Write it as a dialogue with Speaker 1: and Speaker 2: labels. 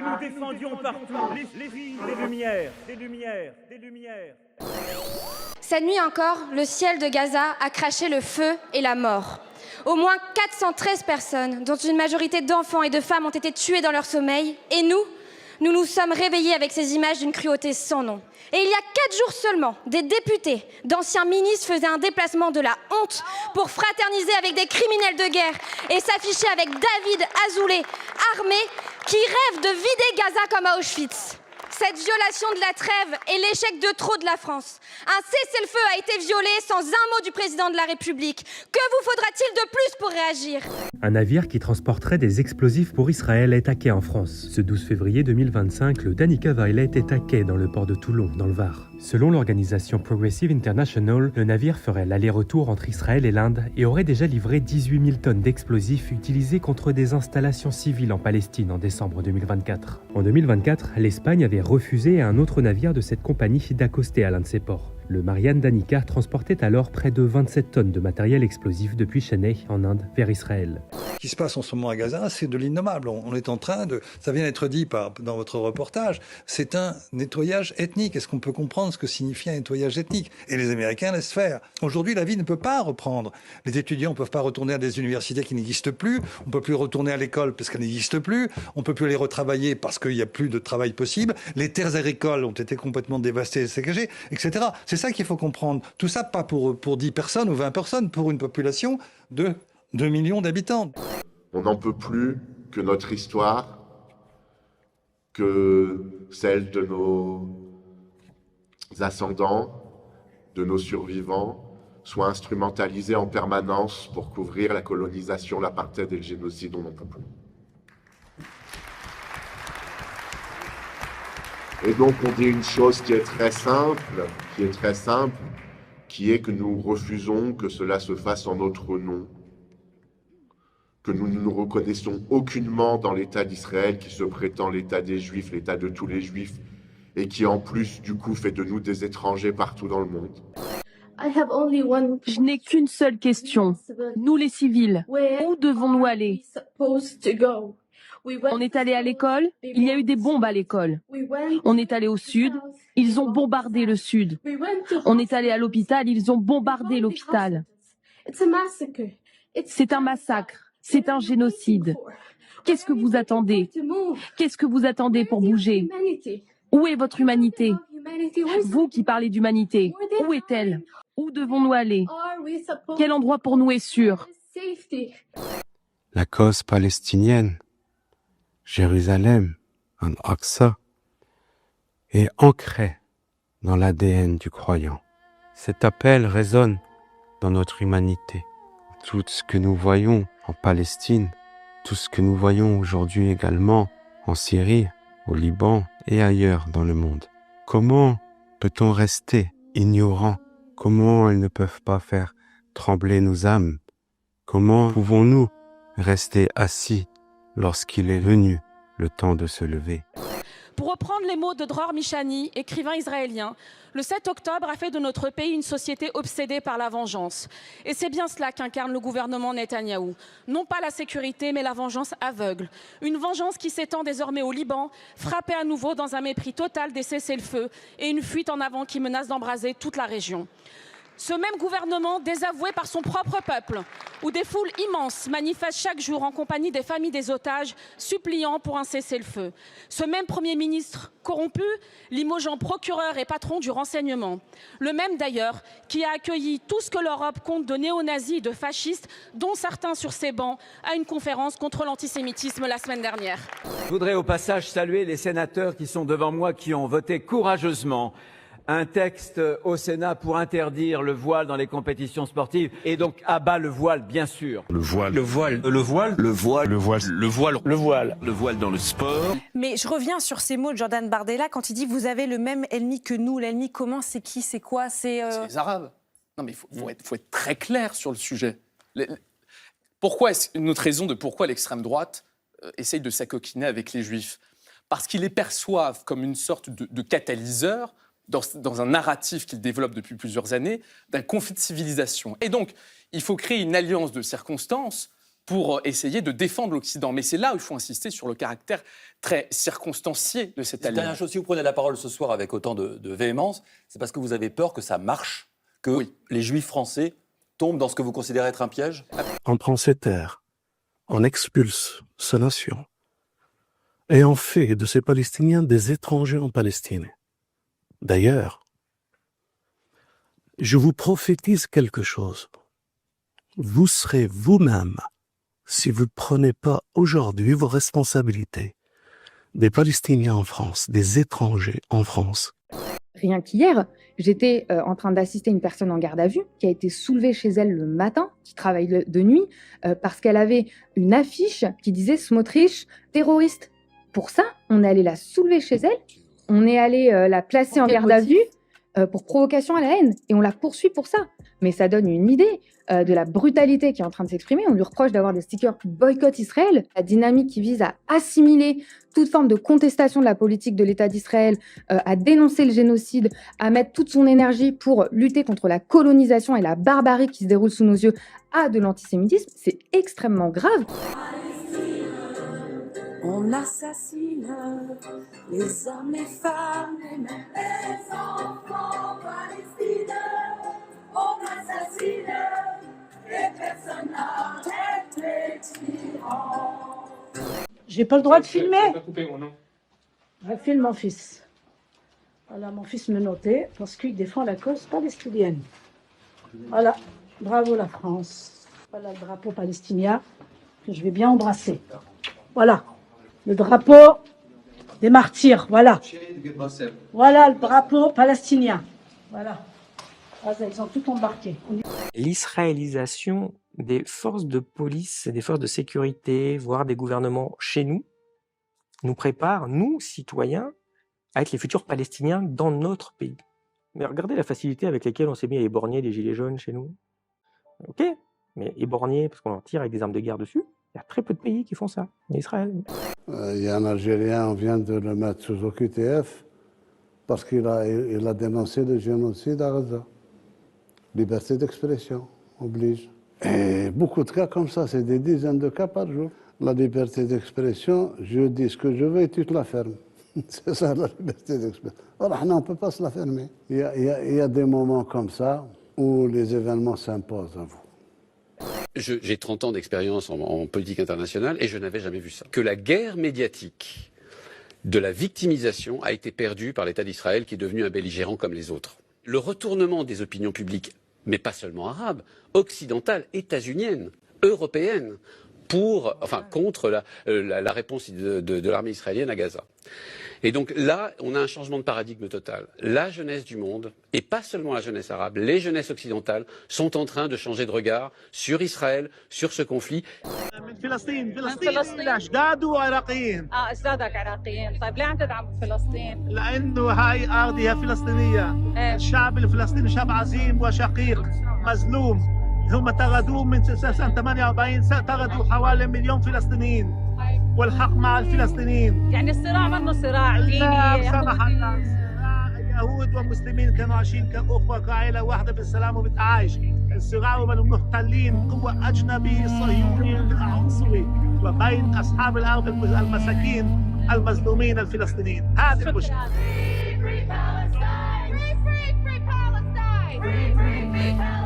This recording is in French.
Speaker 1: nous défendions partout les filles des Lumières, des Lumières, des Lumières.
Speaker 2: Cette nuit encore, le ciel de Gaza a craché le feu et la mort. Au moins 413 personnes, dont une majorité d'enfants et de femmes, ont été tuées dans leur sommeil. Et nous nous sommes réveillés avec ces images d'une cruauté sans nom. Et il y a 4 jours seulement, des députés, d'anciens ministres faisaient un déplacement de la honte pour fraterniser avec des criminels de guerre et s'afficher avec David Azoulay, armé, qui rêve de vider Gaza comme à Auschwitz. Cette violation de la trêve est l'échec de trop de la France. Un cessez-le-feu a été violé sans un mot du président de la République. Que vous faudra-t-il de plus pour réagir ?
Speaker 3: Un navire qui transporterait des explosifs pour Israël est à quai en France. Ce 12 février 2025, le Danica Violet est à quai dans le port de Toulon, dans le Var. Selon l'organisation Progressive International, le navire ferait l'aller-retour entre Israël et l'Inde et aurait déjà livré 18 000 tonnes d'explosifs utilisés contre des installations civiles en Palestine en décembre 2024. En 2024, l'Espagne avait refusé à un autre navire de cette compagnie d'accoster à l'un de ses ports. Le Marian Danica transportait alors près de 27 tonnes de matériel explosif depuis Chennai, en Inde, vers Israël.
Speaker 4: Ce qui se passe en ce moment à Gaza, c'est de l'innommable. On est en train de, ça vient d'être dit dans votre reportage, c'est un nettoyage ethnique. Est-ce qu'on peut comprendre ce que signifie un nettoyage ethnique ? Et les Américains laissent faire. Aujourd'hui, la vie ne peut pas reprendre. Les étudiants ne peuvent pas retourner à des universités qui n'existent plus. On ne peut plus retourner à l'école parce qu'elle n'existe plus. On ne peut plus les retravailler parce qu'il n'y a plus de travail possible. Les terres agricoles ont été complètement dévastées et saccagées, etc. C'est ça qu'il faut comprendre. Tout ça, pas pour 10 personnes ou 20 personnes, pour une population de 2 millions d'habitants.
Speaker 5: On n'en peut plus que notre histoire, que celle de nos ascendants, de nos survivants, soit instrumentalisée en permanence pour couvrir la colonisation, l'apartheid et le génocide. On n'en peut plus. Et donc on dit une chose qui est très simple, qui est que nous refusons que cela se fasse en notre nom, que nous ne nous reconnaissons aucunement dans l'État d'Israël qui se prétend l'État des Juifs, l'État de tous les Juifs, et qui en plus du coup fait de nous des étrangers partout dans le monde.
Speaker 6: Je n'ai qu'une seule question. Nous les civils, où devons-nous aller ? On est allé à l'école, il y a eu des bombes à l'école. On est allé au sud, ils ont bombardé le sud. On est allé à l'hôpital, ils ont bombardé l'hôpital. C'est un massacre, c'est un génocide. Qu'est-ce que vous attendez ? Qu'est-ce que vous attendez pour bouger ? Où est votre humanité ? Vous qui parlez d'humanité, où est-elle ? Où devons-nous aller ? Quel endroit pour nous est sûr ?
Speaker 7: La cause palestinienne, Jérusalem, Al-Aqsa, est ancrée dans l'ADN du croyant. Cet appel résonne dans notre humanité. Tout ce que nous voyons en Palestine, tout ce que nous voyons aujourd'hui également en Syrie, au Liban et ailleurs dans le monde. Comment peut-on rester ignorant ? Comment elles ne peuvent pas faire trembler nos âmes ? Comment pouvons-nous rester assis lorsqu'il est venu le temps de se lever ?
Speaker 8: Pour reprendre les mots de Dror Mishani, écrivain israélien, le 7 octobre a fait de notre pays une société obsédée par la vengeance. Et c'est bien cela qu'incarne le gouvernement Netanyahou. Non pas la sécurité, mais la vengeance aveugle. Une vengeance qui s'étend désormais au Liban, frappée à nouveau dans un mépris total des cessez-le-feu et une fuite en avant qui menace d'embraser toute la région. Ce même gouvernement, désavoué par son propre peuple, où des foules immenses manifestent chaque jour en compagnie des familles des otages, suppliant pour un cessez-le-feu. Ce même Premier ministre corrompu, limogeant procureur et patron du renseignement. Le même d'ailleurs qui a accueilli tout ce que l'Europe compte de néo-nazis et de fascistes, dont certains sur ses bancs, à une conférence contre l'antisémitisme la semaine dernière.
Speaker 9: Je voudrais au passage saluer les sénateurs qui sont devant moi, qui ont voté courageusement un texte au Sénat pour interdire le voile dans les compétitions sportives et donc à bas le voile, bien sûr.
Speaker 10: Le voile dans le sport.
Speaker 11: Mais je reviens sur ces mots de Jordan Bardella quand il dit vous avez le même ennemi que nous. L'ennemi commun, c'est qui, c'est quoi ? C'est
Speaker 12: les Arabes. Non mais il faut être très clair sur le sujet. Pourquoi une autre raison de pourquoi l'extrême droite essaye de s'acoquiner avec les Juifs ? Parce qu'ils les perçoivent comme une sorte de catalyseur dans un narratif qu'ils développent depuis plusieurs années, d'un conflit de civilisation. Et donc, il faut créer une alliance de circonstances pour essayer de défendre l'Occident. Mais c'est là où il faut insister sur le caractère très circonstancié de cette alliance.
Speaker 13: Dernière chose, si vous prenez la parole ce soir avec autant de véhémence, c'est parce que vous avez peur que ça marche, que les Juifs français tombent dans ce que vous considérez être un piège?
Speaker 14: On prend ces terres, on expulse sa nation, et on fait de ces Palestiniens des étrangers en Palestine. D'ailleurs, je vous prophétise quelque chose. Vous serez vous-même, si vous ne prenez pas aujourd'hui vos responsabilités, des Palestiniens en France, des étrangers en France.
Speaker 15: Rien qu'hier, j'étais en train d'assister une personne en garde à vue qui a été soulevée chez elle le matin, qui travaille de nuit, parce qu'elle avait une affiche qui disait « Smotrich, terroriste ». Pour ça, on est allé la soulever chez elle, on est allé la placer en garde à vue pour provocation à la haine, et on la poursuit pour ça. Mais ça donne une idée de la brutalité qui est en train de s'exprimer. On lui reproche d'avoir des stickers boycott Israël, la dynamique qui vise à assimiler toute forme de contestation de la politique de l'État d'Israël, à dénoncer le génocide, à mettre toute son énergie pour lutter contre la colonisation et la barbarie qui se déroule sous nos yeux, à de l'antisémitisme. C'est extrêmement grave.
Speaker 16: On assassine les hommes, les femmes, et même les enfants palestiniens. On assassine les personnes arrêtent les tyrans.
Speaker 17: J'ai pas le droit de filmer. Je filme mon fils. Voilà, mon fils me notait parce qu'il défend la cause palestinienne. Voilà, bravo la France. Voilà le drapeau palestinien que je vais bien embrasser. Voilà, le drapeau des martyrs. Voilà. Voilà le drapeau palestinien. Voilà. Ils ont tout embarqué.
Speaker 18: L'israélisation des forces de police, des forces de sécurité, voire des gouvernements chez nous prépare, nous, citoyens, à être les futurs Palestiniens dans notre pays. Mais regardez la facilité avec laquelle on s'est mis à éborgner les gilets jaunes chez nous. Ok, mais éborgner parce qu'on leur tire avec des armes de guerre dessus, il y a très peu de pays qui font ça. Mais Israël.
Speaker 19: Il y a un Algérien, on vient de le mettre sous OQTF parce qu'il a dénoncé le génocide à Gaza. Liberté d'expression oblige. Et beaucoup de cas comme ça, c'est des dizaines de cas par jour. La liberté d'expression, je dis ce que je veux et tu te la fermes. C'est ça la liberté d'expression. Alors, on ne peut pas se la fermer. Il y a des moments comme ça où les événements s'imposent à vous.
Speaker 20: J'ai 30 ans d'expérience en politique internationale et je n'avais jamais vu ça. Que la guerre médiatique de la victimisation a été perdue par l'État d'Israël qui est devenu un belligérant comme les autres. Le retournement des opinions publiques, mais pas seulement arabes, occidentales, états-uniennes, européennes, contre la réponse de l'armée israélienne à Gaza. Et donc là, on a un changement de paradigme total. La jeunesse du monde, et pas seulement la jeunesse arabe, les jeunesses occidentales sont en train de changer de regard sur Israël, sur ce conflit.
Speaker 21: أجداده عراقيين.
Speaker 22: أجدادك عراقيين، طيب ليه عم تدعم فلسطين؟
Speaker 21: لأنه هاي أرضها فلسطينية. الشعب الفلسطيني شعب عظيم وشقيق مظلوم. هم طردوه من سنة 48 طردوا حوالي 1 مليون فلسطينيين. والحق مع الفلسطينيين.
Speaker 22: يعني الصراع منه صراع ديني.
Speaker 21: لا سمح الله. يهود ومسلمين كانوا عايشين كأخوة كعائلة واحدة بالسلام وبالتعايش. الصراع بين المحتلين قوة أجنبي صهيوني عنصري وبين أصحاب الأرض المساكين المظلومين الفلسطينيين. هذه المشكلة.
Speaker 16: Free Palestine! Free Palestine!